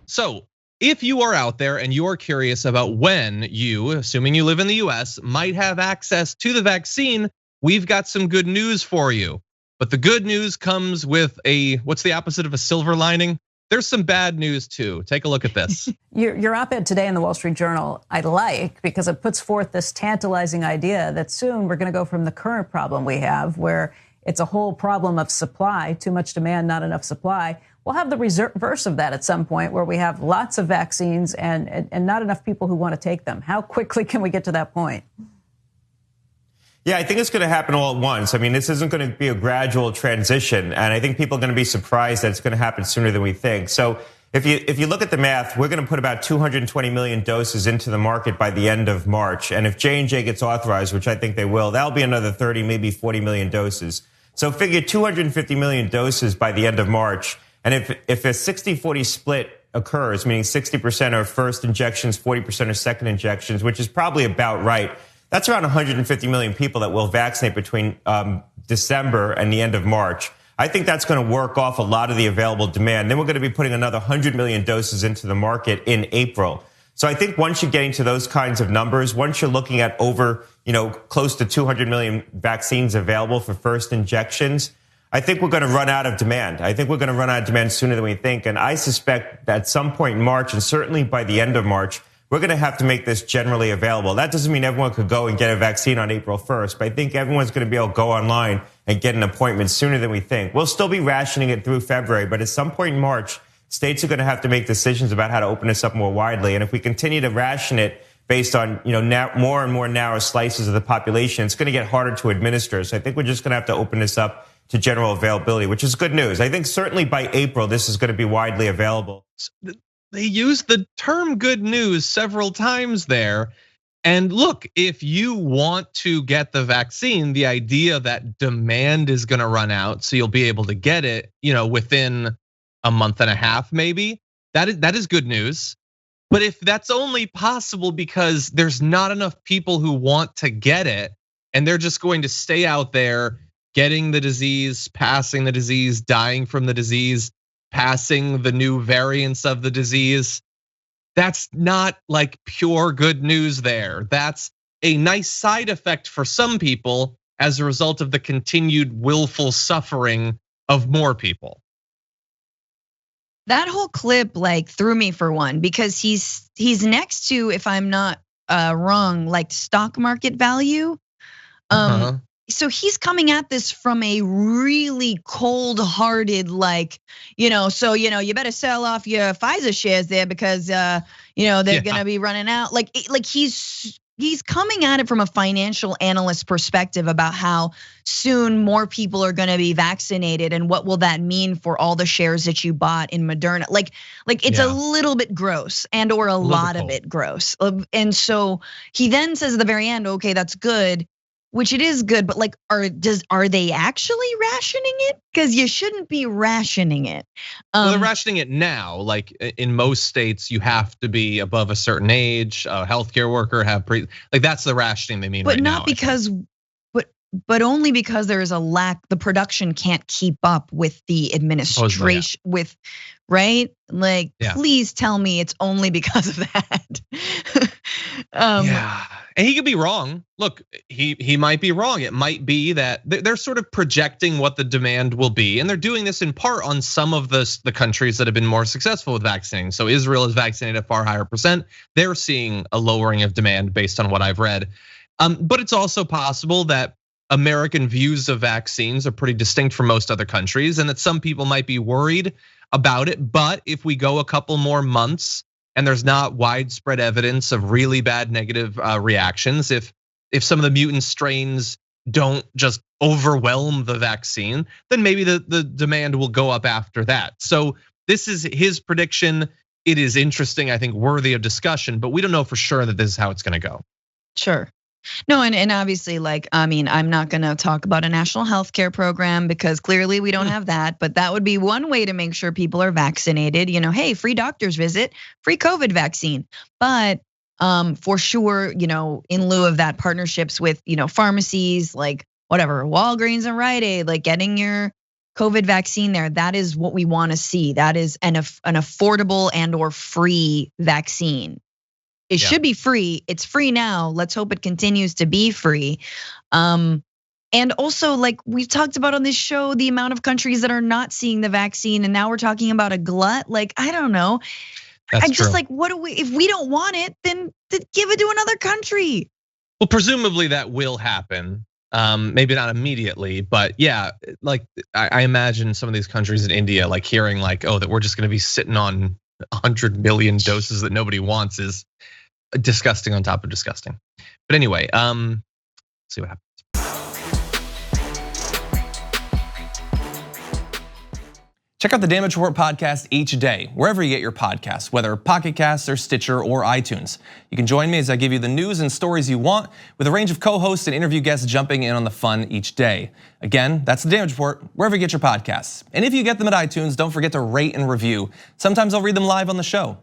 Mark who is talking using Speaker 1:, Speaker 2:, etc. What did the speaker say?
Speaker 1: So if you are out there and you're curious about when you, assuming you live in the US, might have access to the vaccine, we've got some good news for you. But the good news comes with what's the opposite of a silver lining? There's some bad news too. Take a look at this.
Speaker 2: Your op-ed today in the Wall Street Journal, I like, because it puts forth this tantalizing idea that soon we're going to go from the current problem we have, where it's a whole problem of supply, too much demand, not enough supply. We'll have the reverse of that at some point, where we have lots of vaccines and not enough people who want to take them. How quickly can we get to that point?
Speaker 3: Yeah, I think it's going to happen all at once. I mean, this isn't going to be a gradual transition, and I think people are going to be surprised that it's going to happen sooner than we think. So if you look at the math, we're going to put about 220 million doses into the market by the end of March. And if J&J gets authorized, which I think they will, that'll be another 30, maybe 40 million doses. So figure 250 million doses by the end of March. And if a 60-40 split occurs, meaning 60% are first injections, 40% are second injections, which is probably about right, that's around 150 million people that will vaccinate between December and the end of March. I think that's going to work off a lot of the available demand. Then we're going to be putting another 100 million doses into the market in April. So I think once you're getting to those kinds of numbers, once you're looking at over, close to 200 million vaccines available for first injections, I think we're going to run out of demand. I think we're going to run out of demand sooner than we think. And I suspect that at some point in March, and certainly by the end of March, we're going to have to make this generally available. That doesn't mean everyone could go and get a vaccine on April 1st, but I think everyone's going to be able to go online and get an appointment sooner than we think. We'll still be rationing it through February, but at some point in March, states are going to have to make decisions about how to open this up more widely. And if we continue to ration it based on, more and more narrow slices of the population, it's going to get harder to administer. So I think we're just going to have to open this up to general availability, which is good news. I think certainly by April, this is going to be widely available.
Speaker 1: They used the term good news several times there. And look, if you want to get the vaccine, the idea that demand is going to run out, so you'll be able to get it, within a month and a half, maybe, that is good news. But if that's only possible because there's not enough people who want to get it, and they're just going to stay out there getting the disease, passing the disease, dying from the disease, passing the new variants of the disease, that's not like pure good news there. That's a nice side effect for some people as a result of the continued willful suffering of more people.
Speaker 4: That whole clip threw me for one, because he's next to, if I'm not wrong, stock market value. So he's coming at this from a really cold-hearted, so you better sell off your Pfizer shares there because they're gonna be running out. He's coming at it from a financial analyst perspective about how soon more people are gonna be vaccinated and what will that mean for all the shares that you bought in Moderna. It's a little bit gross, and or a lot of it gross. And so he then says at the very end, okay, that's good. Which it is good, but are they actually rationing it? Because you shouldn't be rationing it.
Speaker 1: Well, they're rationing it now. Like in most states, you have to be above a certain age, a healthcare worker, that's the rationing they mean.
Speaker 4: But
Speaker 1: right
Speaker 4: not
Speaker 1: now,
Speaker 4: because, but only because there is a lack. The production can't keep up with the administration. Right? Please tell me it's only because of that.
Speaker 1: Yeah. And he could be wrong. Look, he might be wrong. It might be that they're sort of projecting what the demand will be. And they're doing this in part on some of the countries that have been more successful with vaccinating. So Israel is vaccinated a far higher percent. They're seeing a lowering of demand based on what I've read. But it's also possible that American views of vaccines are pretty distinct from most other countries, and that some people might be worried about it. But if we go a couple more months and there's not widespread evidence of really bad negative reactions, if some of the mutant strains don't just overwhelm the vaccine, then maybe the demand will go up after that. So this is his prediction. It is interesting, I think worthy of discussion, but we don't know for sure that this is how it's gonna go.
Speaker 4: Sure. No, and obviously, I'm not gonna talk about a national health care program because clearly we don't have that, but that would be one way to make sure people are vaccinated. Hey, free doctor's visit, free COVID vaccine. But for sure, in lieu of that, partnerships with, pharmacies, Walgreens and Rite Aid, getting your COVID vaccine there. That is what we want to see. That is an affordable and or free vaccine. It should be free. It's free now. Let's hope it continues to be free. And also, like we've talked about on this show, the amount of countries that are not seeing the vaccine, and now we're talking about a glut. Like, I don't know. I'm just like, what do we? If we don't want it, then give it to another country.
Speaker 1: Well, presumably that will happen. Maybe not immediately, but yeah, like I imagine some of these countries in India, like hearing like, oh, that we're just going to be sitting on 100 million doses that nobody wants is disgusting on top of disgusting. But anyway, let's see what happens.
Speaker 5: Check out the Damage Report podcast each day, wherever you get your podcasts, whether Pocket Casts or Stitcher or iTunes. You can join me as I give you the news and stories you want, with a range of co-hosts and interview guests jumping in on the fun each day. Again, that's the Damage Report, wherever you get your podcasts. And if you get them at iTunes, don't forget to rate and review. Sometimes I'll read them live on the show.